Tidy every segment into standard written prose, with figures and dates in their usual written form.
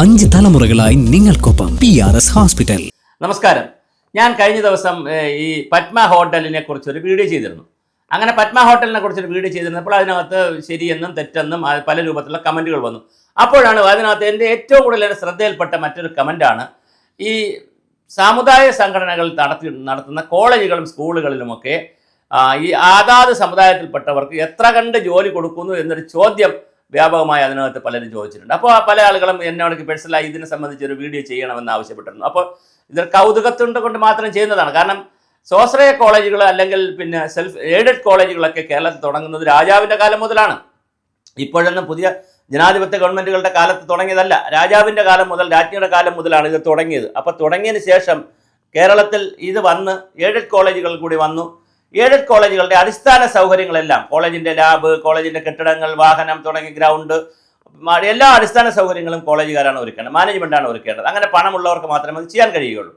5 തലമുറകളായി നിങ്ങൾക്കൊപ്പം PRS hospital. നമസ്കാരം. ഞാൻ കഴിഞ്ഞ ദിവസം ഈ പത്മ ഹോട്ടലിനെ കുറിച്ചൊരു വീഡിയോ ചെയ്തിരുന്നു. അങ്ങനെ പത്മ ഹോട്ടലിനെ കുറിച്ചൊരു വീഡിയോ ചെയ്തിരുന്നപ്പോൾ അതിനകത്ത് ശരിയെന്നും തെറ്റെന്നും പല രൂപത്തിലുള്ള കമൻറ്റുകൾ വന്നു. അപ്പോഴാണ് അതിനകത്ത് എൻ്റെ ഏറ്റവും കൂടുതൽ ശ്രദ്ധയിൽപ്പെട്ട മറ്റൊരു കമൻറ്റാണ് ഈ സാമുദായിക സംഘടനകൾ നടത്തുന്ന കോളേജുകളും സ്കൂളുകളിലുമൊക്കെ ഈ അതാത് സമുദായത്തിൽപ്പെട്ടവർക്ക് എത്ര കണ്ട് ജോലി കൊടുക്കുന്നു എന്നൊരു ചോദ്യം വ്യാപകമായി അതിനകത്ത് പലരും ചോദിച്ചിട്ടുണ്ട്. അപ്പോൾ പല ആളുകളും എന്നോട് പേഴ്സണലായി ഇതിനെ സംബന്ധിച്ച് ഒരു വീഡിയോ ചെയ്യണമെന്ന് ആവശ്യപ്പെട്ടിരുന്നു. അപ്പോൾ ഇത് കൗതുകത്തുണ്ട് കൊണ്ട് മാത്രം ചെയ്യുന്നതാണ്. കാരണം സ്വാശ്രയ കോളേജുകൾ അല്ലെങ്കിൽ പിന്നെ സെൽഫ് എയ്ഡഡ് കോളേജുകളൊക്കെ കേരളത്തിൽ തുടങ്ങുന്നത് രാജാവിൻ്റെ കാലം മുതലാണ്. ഇപ്പോഴൊന്നും പുതിയ ജനാധിപത്യ ഗവൺമെൻറ്റുകളുടെ കാലത്ത് തുടങ്ങിയതല്ല. രാജാവിൻ്റെ കാലം മുതൽ, രാജ്ഞിയുടെ കാലം മുതലാണ് ഇത് തുടങ്ങിയത്. അപ്പോൾ തുടങ്ങിയതിന് ശേഷം കേരളത്തിൽ ഇത് വന്ന് എയ്ഡഡ് കോളേജുകൾ കൂടി വന്നു. എയ്ഡഡ് കോളേജുകളുടെ അടിസ്ഥാന സൗകര്യങ്ങളെല്ലാം, കോളേജിൻ്റെ ലാബ്, കോളേജിൻ്റെ കെട്ടിടങ്ങൾ, വാഹനം തുടങ്ങി ഗ്രൗണ്ട്, എല്ലാ അടിസ്ഥാന സൗകര്യങ്ങളും കോളേജുകാരാണ് ഒരുക്കേണ്ടത്, മാനേജ്മെൻറ്റാണ് ഒരുക്കേണ്ടത്. അങ്ങനെ പണമുള്ളവർക്ക് മാത്രമേ അത് ചെയ്യാൻ കഴിയുകയുള്ളൂ.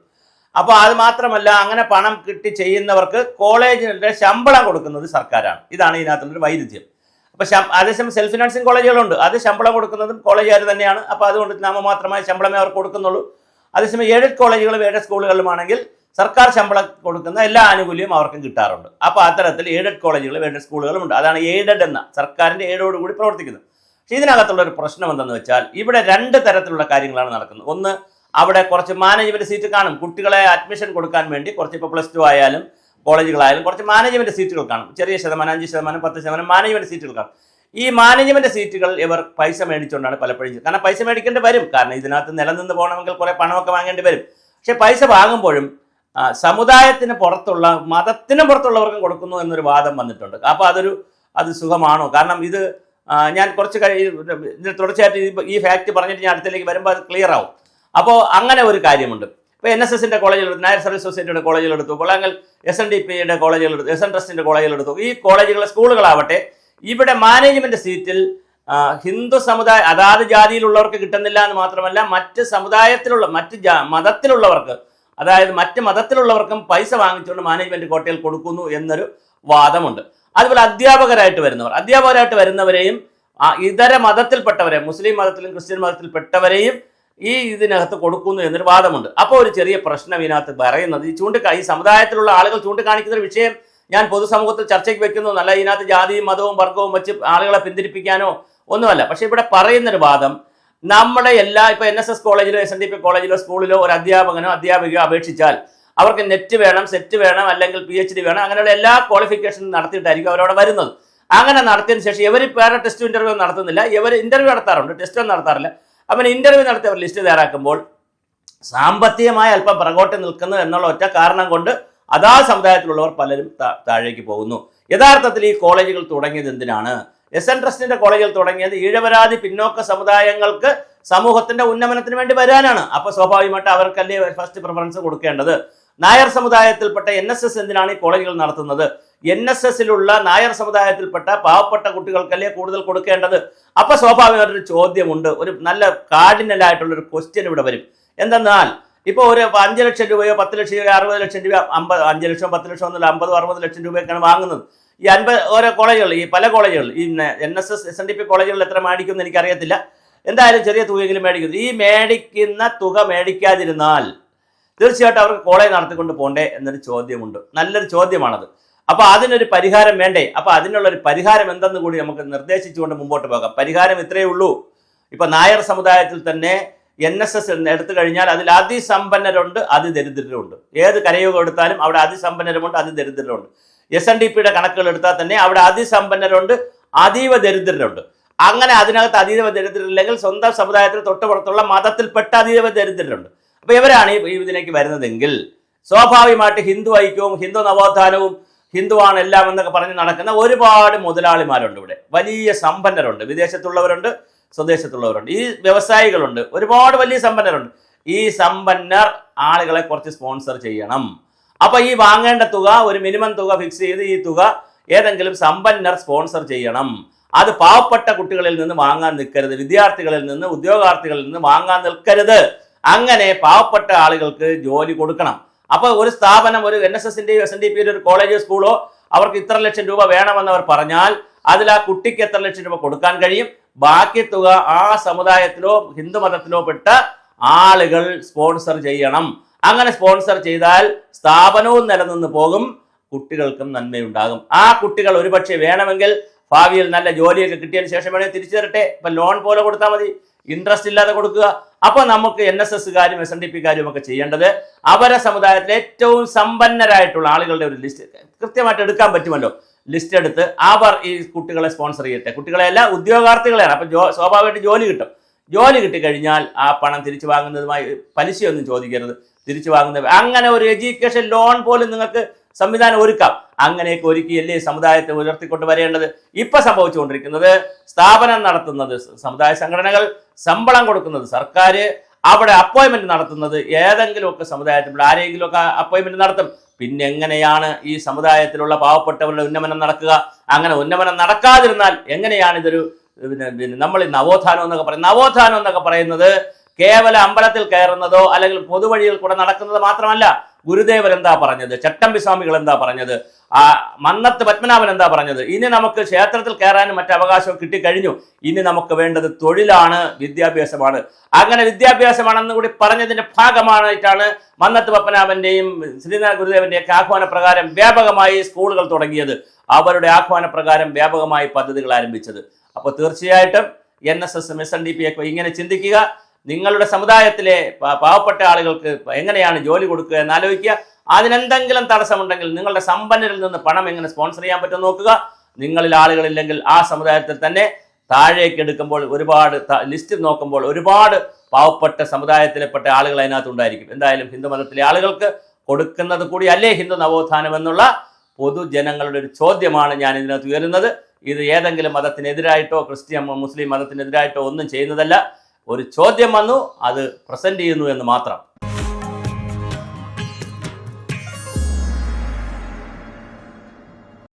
അപ്പോൾ അത് മാത്രമല്ല, അങ്ങനെ പണം കിട്ടി ചെയ്യുന്നവർക്ക് കോളേജിൻ്റെ ശമ്പളം കൊടുക്കുന്നത് സർക്കാരാണ്. ഇതാണ് ഇതിനകത്തുള്ളൊരു വൈരുദ്ധ്യം. അപ്പോൾ അതേസമയം സെൽഫ് ഫിനാൻസിങ് കോളേജുകളുണ്ട്, അത് ശമ്പളം കൊടുക്കുന്നതും കോളേജുകാർ തന്നെയാണ്. അപ്പോൾ അതുകൊണ്ട് നാമമാത്രമായ ശമ്പളമേ അവർക്ക് കൊടുക്കുന്നുള്ളൂ. അതേസമയം എയ്ഡഡ് കോളേജുകളും എയ്ഡഡ് സ്കൂളുകളുമാണെങ്കിൽ സർക്കാർ ശമ്പളം കൊടുക്കുന്ന എല്ലാ ആനുകൂല്യവും അവർക്കും കിട്ടാറുണ്ട്. അപ്പോൾ അത്തരത്തിൽ എയ്ഡഡ് കോളേജുകളും എയ്ഡഡ് സ്കൂളുകളും ഉണ്ട്. അതാണ് എയ്ഡഡ് എന്ന സർക്കാരിൻ്റെ എയ്ഡോട് കൂടി പ്രവർത്തിക്കുന്നത്. പക്ഷേ ഇതിനകത്തുള്ള ഒരു പ്രശ്നം എന്തെന്ന് വെച്ചാൽ ഇവിടെ രണ്ട് തരത്തിലുള്ള കാര്യങ്ങളാണ് നടക്കുന്നത്. ഒന്ന്, അവിടെ കുറച്ച് മാനേജ്മെൻറ്റ് സീറ്റ് കാണും. കുട്ടികളെ അഡ്മിഷൻ കൊടുക്കാൻ വേണ്ടി കുറച്ച്, ഇപ്പോൾ +2 ആയാലും കോളേജുകളായാലും കുറച്ച് മാനേജ്മെൻറ്റ് സീറ്റുകൾ കാണും. ചെറിയ ശതമാനം, 5%, 10% മാനേജ്മെൻറ്റ് സീറ്റുകൾ കാണും. ഈ മാനേജ്മെൻറ്റ് സീറ്റുകൾ ഇവർ പൈസ മേടിച്ചുകൊണ്ടാണ് പലപ്പോഴും, കാരണം പൈസ മേടിക്കേണ്ടി വരും. കാരണം ഇതിനകത്ത് നിലനിന്ന് പോകണമെങ്കിൽ കുറേ പണമൊക്കെ വാങ്ങേണ്ടി വരും. പക്ഷേ പൈസ വാങ്ങുമ്പോഴും സമുദായത്തിന് പുറത്തുള്ള, മതത്തിന് പുറത്തുള്ളവർക്കും കൊടുക്കുന്നു എന്നൊരു വാദം വന്നിട്ടുണ്ട്. അപ്പോൾ അത് സുഖമാണോ? കാരണം ഇത് ഞാൻ കുറച്ച് തുടർച്ചയായിട്ട് ഈ ഫാക്റ്റ് പറഞ്ഞിട്ട് ഞാൻ അടുത്തേക്ക് വരുമ്പോൾ അത് ക്ലിയർ ആവും. അപ്പോൾ അങ്ങനെ ഒരു കാര്യമുണ്ട്. ഇപ്പോൾ NSSൻ്റെ കോളേജുകൾ, നായർ സർവീസ് സൊസൈറ്റിയുടെ കോളേജുകൾ എടുത്തു, അല്ലെങ്കിൽ SNDPയുടെ കോളേജുകൾ എടുത്തു, SN ട്രസ്റ്റിൻ്റെ കോളേജുകൾ എടുത്തു. ഈ കോളേജുകളെ, സ്കൂളുകളാവട്ടെ, ഇവിടെ മാനേജ്മെൻറ്റ് സീറ്റിൽ ഹിന്ദു സമുദായം, അതാത് ജാതിയിലുള്ളവർക്ക് കിട്ടുന്നില്ല എന്ന് മാത്രമല്ല, മറ്റ് സമുദായത്തിലുള്ള, മതത്തിലുള്ളവർക്ക്, അതായത് മറ്റ് മതത്തിലുള്ളവർക്കും പൈസ വാങ്ങിച്ചുകൊണ്ട് മാനേജ്മെൻറ്റ് കോട്ടയിൽ കൊടുക്കുന്നു എന്നൊരു വാദമുണ്ട്. അതുപോലെ അധ്യാപകരായിട്ട് വരുന്നവരെയും ഇതര മതത്തിൽപ്പെട്ടവരെ, മുസ്ലിം മതത്തിലും ക്രിസ്ത്യൻ മതത്തിൽപ്പെട്ടവരെയും ഇതിനകത്ത് കൊടുക്കുന്നു എന്നൊരു വാദമുണ്ട്. അപ്പോൾ ഒരു ചെറിയ പ്രശ്നം ഇതിനകത്ത് പറയുന്നത്, ഈ സമുദായത്തിലുള്ള ആളുകൾ ചൂണ്ടിക്കാണിക്കുന്ന ഒരു വിഷയം ഞാൻ പൊതുസമൂഹത്തിൽ ചർച്ചയ്ക്ക് വെക്കുന്നു എന്നല്ല, ഇതിനകത്ത് ജാതിയും മതവും വർഗവും വെച്ച് ആളുകളെ പിന്തിരിപ്പിക്കാനോ ഒന്നുമല്ല. പക്ഷേ ഇവിടെ പറയുന്നൊരു വാദം, നമ്മുടെ ഇപ്പോൾ NSS കോളേജിലോ SNDP കോളേജിലോ സ്കൂളിലോ ഒരു അധ്യാപകനോ അധ്യാപികയോ അപേക്ഷിച്ചാൽ അവർക്ക് നെറ്റ് വേണം, സെറ്റ് വേണം, അല്ലെങ്കിൽ PhD വേണം, അങ്ങനെയുള്ള എല്ലാ ക്വാളിഫിക്കേഷനും നടത്തിയിട്ടായിരിക്കും അവരവിടെ വരുന്നത്. അങ്ങനെ നടത്തിയതിന് ശേഷം ഇവർ വേറെ ടെസ്റ്റ് ഇൻ്റർവ്യൂ നടത്തുന്നില്ല, ഇവർ ഇൻ്റർവ്യൂ നടത്താറുണ്ട്, ടെസ്റ്റൊന്നും നടത്താറില്ല. അങ്ങനെ ഇൻ്റർവ്യൂ നടത്തി അവർ ലിസ്റ്റ് തയ്യാറാക്കുമ്പോൾ സാമ്പത്തികമായി അല്പം പുറകോട്ട് നിൽക്കുന്നു എന്നുള്ള ഒറ്റ കാരണം കൊണ്ട് അതാ സമുദായത്തിലുള്ളവർ പലരും താഴേക്ക് പോകുന്നു. യഥാർത്ഥത്തിൽ ഈ കോളേജുകൾ തുടങ്ങിയത് എന്തിനാണ്? SN ട്രസ്റ്റിന്റെ കോളേജുകൾ തുടങ്ങിയത് ഈഴവരാതി പിന്നോക്ക സമുദായങ്ങൾക്ക് സമൂഹത്തിന്റെ ഉന്നമനത്തിന് വേണ്ടി വരാനാണ്. അപ്പോൾ സ്വാഭാവികമായിട്ട് അവർക്കല്ലേ ഫസ്റ്റ് പ്രിഫറൻസ് കൊടുക്കേണ്ടത്. നായർ സമുദായത്തിൽപ്പെട്ട NSS എന്തിനാണ് ഈ കോളേജുകൾ നടത്തുന്നത്? NSSലുള്ള നായർ സമുദായത്തിൽപ്പെട്ട പാവപ്പെട്ട കുട്ടികൾക്കല്ലേ കൂടുതൽ കൊടുക്കേണ്ടത്? അപ്പോൾ സ്വാഭാവികമായിട്ടൊരു ചോദ്യമുണ്ട്, ഒരു നല്ല കാർഡിനലായിട്ടുള്ളൊരു ക്വസ്റ്റ്യൻ ഇവിടെ വരും. എന്തെന്നാൽ ഇപ്പോൾ ഒരു 5 ലക്ഷം രൂപയോ 10 ലക്ഷം രൂപയോ 60 ലക്ഷം രൂപ, 5 ലക്ഷം 10 ലക്ഷം ഒന്നുമില്ല, 50 60 ലക്ഷം രൂപയൊക്കെയാണ് വാങ്ങുന്നത്. ഈ 50 ഓരോ കോളേജുകൾ, ഈ പല കോളേജുകൾ, ഈ NSS SNDP കോളേജുകളിൽ എത്ര മേടിക്കുമെന്ന് എനിക്കറിയത്തില്ല. എന്തായാലും ചെറിയ തുകയെങ്കിലും മേടിക്കുന്നു. ഈ മേടിക്കുന്ന തുക മേടിക്കാതിരുന്നാൽ തീർച്ചയായിട്ടും അവർക്ക് കോളേജ് നടത്തിക്കൊണ്ട് പോകണ്ടേ എന്നൊരു ചോദ്യമുണ്ട്. നല്ലൊരു ചോദ്യമാണത്. അപ്പോൾ അതിനൊരു പരിഹാരം വേണ്ടേ? അപ്പോൾ അതിനുള്ളൊരു പരിഹാരം എന്തെന്ന് കൂടി നമുക്ക് നിർദ്ദേശിച്ചുകൊണ്ട് മുമ്പോട്ട് പോകാം. പരിഹാരം ഇത്രയേ ഉള്ളൂ. ഇപ്പോൾ നായർ സമുദായത്തിൽ തന്നെ NSS എടുത്തു കഴിഞ്ഞാൽ അതിൽ അതിസമ്പന്നരുണ്ട്, അതിദരിദ്രരുണ്ട്. ഏത് കരയോഗം എടുത്താലും അവിടെ അതിസമ്പന്നരുമുണ്ട്, അതിദരിദ്രരുണ്ട്. SNDPയുടെ കണക്കുകൾ എടുത്താൽ തന്നെ അവിടെ അതിസമ്പന്നരുണ്ട്, അതീവ ദരിദ്രരുണ്ട്. അങ്ങനെ അതിനകത്ത് അതീവ ദരിദ്രരില്ലെങ്കിൽ സ്വന്തം സമുദായത്തിന് തൊട്ടുപുറത്തുള്ള മതത്തിൽപ്പെട്ട അതീവ ദരിദ്രരുണ്ട്. അപ്പോൾ ഇവരാണ് ഇതിലേക്ക് വരുന്നതെങ്കിൽ സ്വാഭാവികമായിട്ട് ഹിന്ദു ഐക്യവും ഹിന്ദു നവോത്ഥാനവും ഹിന്ദുവാണ് എല്ലാം എന്നൊക്കെ പറഞ്ഞ് നടക്കുന്ന ഒരുപാട് മുതലാളിമാരുണ്ട്. ഇവിടെ വലിയ സമ്പന്നരുണ്ട്, വിദേശത്തുള്ളവരുണ്ട്, സ്വദേശത്തുള്ളവരുണ്ട്, ഈ വ്യവസായികളുണ്ട്, ഒരുപാട് വലിയ സമ്പന്നരുണ്ട്. ഈ സമ്പന്നർ ആളുകളെ കുറച്ച് സ്പോൺസർ ചെയ്യണം. അപ്പോൾ ഈ വാങ്ങേണ്ട തുക, ഒരു മിനിമം തുക ഫിക്സ് ചെയ്ത് ഈ തുക ഏതെങ്കിലും സമ്പന്നർ സ്പോൺസർ ചെയ്യണം. അത് പാവപ്പെട്ട കുട്ടികളിൽ നിന്ന് വാങ്ങാൻ നിൽക്കരുത്, വിദ്യാർത്ഥികളിൽ നിന്ന്, ഉദ്യോഗാർത്ഥികളിൽ നിന്ന് വാങ്ങാൻ നിൽക്കരുത്. അങ്ങനെ പാവപ്പെട്ട ആളുകൾക്ക് ജോലി കൊടുക്കണം. അപ്പോൾ ഒരു സ്ഥാപനം, ഒരു NSSൻ്റെയോ SNDPയുടെ ഒരു കോളേജോ സ്കൂളോ അവർക്ക് ഇത്ര ലക്ഷം രൂപ വേണമെന്നവർ പറഞ്ഞാൽ അതിൽ ആ കുട്ടിക്ക് എത്ര ലക്ഷം രൂപ കൊടുക്കാൻ കഴിയും, ബാക്കി തുക ആ സമുദായത്തിലോ ഹിന്ദു മതത്തിലോ പെട്ട ആളുകൾ സ്പോൺസർ ചെയ്യണം. അങ്ങനെ സ്പോൺസർ ചെയ്താൽ സ്ഥാപനവും നിലനിന്ന് പോകും, കുട്ടികൾക്കും നന്മയുണ്ടാകും. ആ കുട്ടികൾ ഒരുപക്ഷെ വേണമെങ്കിൽ ഭാവിയിൽ നല്ല ജോലിയൊക്കെ കിട്ടിയതിന് ശേഷം വേണമെങ്കിൽ തിരിച്ചു തരട്ടെ. ഇപ്പം ലോൺ പോലെ കൊടുത്താൽ മതി, ഇൻട്രസ്റ്റ് ഇല്ലാതെ കൊടുക്കുക. അപ്പോൾ നമുക്ക് NSSകാരും SNDPക്കാരും ഒക്കെ ചെയ്യേണ്ടത് അവരെ സമുദായത്തിലെ ഏറ്റവും സമ്പന്നരായിട്ടുള്ള ആളുകളുടെ ഒരു ലിസ്റ്റ് കൃത്യമായിട്ട് എടുക്കാൻ പറ്റുമല്ലോ. ലിസ്റ്റ് എടുത്ത് അവർ ഈ കുട്ടികളെ സ്പോൺസർ ചെയ്യട്ടെ. കുട്ടികളെയല്ല, ഉദ്യോഗാർത്ഥികളെയാണ്. അപ്പം സ്വാഭാവികമായിട്ട് ജോലി കിട്ടും. ജോലി കിട്ടിക്കഴിഞ്ഞാൽ ആ പണം തിരിച്ചു വാങ്ങുന്നതുമായി പലിശയൊന്നും ചോദിക്കരുത്, തിരിച്ചു വാങ്ങുന്നത്. അങ്ങനെ ഒരു എഡ്യൂക്കേഷൻ ലോൺ പോലും നിങ്ങൾക്ക് സംവിധാനം ഒരുക്കാം. അങ്ങനെയൊക്കെ ഒരുക്കിയല്ലേ സമുദായത്തെ ഉയർത്തിക്കൊണ്ട് വരേണ്ടത്. ഇപ്പൊ സംഭവിച്ചുകൊണ്ടിരിക്കുന്നത് സ്ഥാപനം നടത്തുന്നത് സമുദായ സംഘടനകൾ, ശമ്പളം കൊടുക്കുന്നത് സർക്കാർ, അവിടെ അപ്പോയിന്റ്മെന്റ് നടത്തുന്നത് ഏതെങ്കിലുമൊക്കെ സമുദായത്തിലുള്ള ആരെങ്കിലുമൊക്കെ അപ്പോയിന്റ്മെന്റ് നടത്തും. പിന്നെ എങ്ങനെയാണ് ഈ സമുദായത്തിലുള്ള പാവപ്പെട്ടവരുടെ ഉന്നമനം നടക്കുക? അങ്ങനെ ഉന്നമനം നടക്കാതിരുന്നാൽ എങ്ങനെയാണ് ഇതൊരു നമ്മൾ ഈ നവോത്ഥാനം എന്നൊക്കെ പറയുന്നത് കേവല അമ്പലത്തിൽ കയറുന്നതോ അല്ലെങ്കിൽ പൊതുവഴിയിൽ കൂടെ നടക്കുന്നത് മാത്രമല്ല. ഗുരുദേവൻ എന്താ പറഞ്ഞത്, ചട്ടമ്പി സ്വാമികൾ എന്താ പറഞ്ഞത്, മന്നത്ത് പത്മനാഭൻ എന്താ പറഞ്ഞത്? ഇനി നമുക്ക് ക്ഷേത്രത്തിൽ കയറാനും മറ്റു അവകാശവും കിട്ടിക്കഴിഞ്ഞു. ഇനി നമുക്ക് വേണ്ടത് തൊഴിലാണ്, വിദ്യാഭ്യാസമാണ്. അങ്ങനെ വിദ്യാഭ്യാസമാണെന്ന് കൂടി പറഞ്ഞതിന്റെ ഭാഗമായിട്ടാണ് മന്നത്ത് പത്മനാഭന്റെയും ശ്രീനാരായണ ഗുരുദേവന്റെയും ഒക്കെ ആഹ്വാനപ്രകാരം വ്യാപകമായി സ്കൂളുകൾ തുടങ്ങിയത്. അവരുടെ ആഹ്വാനപ്രകാരം വ്യാപകമായി പദ്ധതികൾ ആരംഭിച്ചത്. അപ്പോൾ തീർച്ചയായിട്ടും NSSും SNDP ഒക്കെ ഇങ്ങനെ ചിന്തിക്കുക. നിങ്ങളുടെ സമുദായത്തിലെ പാവപ്പെട്ട ആളുകൾക്ക് എങ്ങനെയാണ് ജോലി കൊടുക്കുക എന്ന് ആലോചിക്കുക. അതിനെന്തെങ്കിലും തടസ്സമുണ്ടെങ്കിൽ നിങ്ങളുടെ സമ്പന്നരിൽ നിന്ന് പണം എങ്ങനെ സ്പോൺസർ ചെയ്യാൻ പറ്റും നോക്കുക. നിങ്ങളിൽ ആളുകളില്ലെങ്കിൽ ആ സമുദായത്തിൽ തന്നെ താഴേക്ക് എടുക്കുമ്പോൾ ഒരുപാട് ലിസ്റ്റ് നോക്കുമ്പോൾ ഒരുപാട് പാവപ്പെട്ട സമുദായത്തിലെപ്പെട്ട ആളുകൾ അതിനകത്തുണ്ടായിരിക്കും. എന്തായാലും ഹിന്ദു മതത്തിലെ ആളുകൾക്ക് കൊടുക്കുന്നത് കൂടി അല്ലേ ഹിന്ദു നവോത്ഥാനം എന്നുള്ള പൊതുജനങ്ങളുടെ ഒരു ചോദ്യമാണ് ഞാൻ ഇതിനകത്ത് ഉയരുന്നത്. ഇത് ഏതെങ്കിലും മതത്തിനെതിരായിട്ടോ ക്രിസ്ത്യൻ മുസ്ലിം മതത്തിനെതിരായിട്ടോ ഒന്നും ചെയ്യുന്നതല്ല. ഒരു ചോദ്യം വന്നു, അത് പ്രസന്റ് ചെയ്യുന്നു എന്ന് മാത്രം.